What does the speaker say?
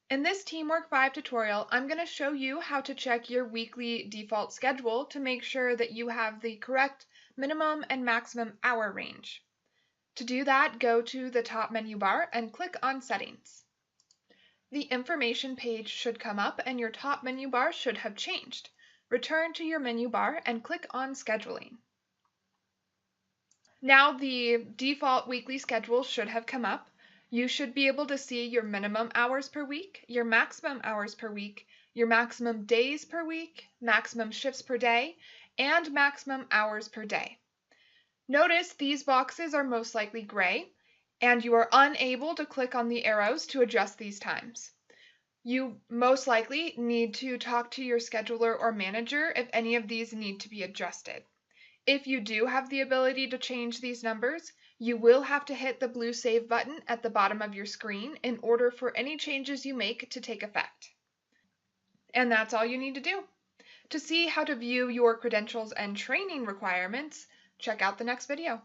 In this TeamWork 5 tutorial, I'm going to show you how to check your weekly default schedule to make sure that you have the correct minimum and maximum hour range. To do that, go to the top menu bar and click on Settings. The information page should come up and your top menu bar should have changed. Return to your menu bar and click on Scheduling. Now the default weekly schedule should have come up. You should be able to see your minimum hours per week, your maximum hours per week, your maximum days per week, maximum shifts per day, and maximum hours per day. Notice these boxes are most likely gray, and you are unable to click on the arrows to adjust these times. You most likely need to talk to your scheduler or manager if any of these need to be adjusted. If you do have the ability to change these numbers, you will have to hit the blue Save button at the bottom of your screen in order for any changes you make to take effect. And that's all you need to do. To see how to view your credentials and training requirements, check out the next video.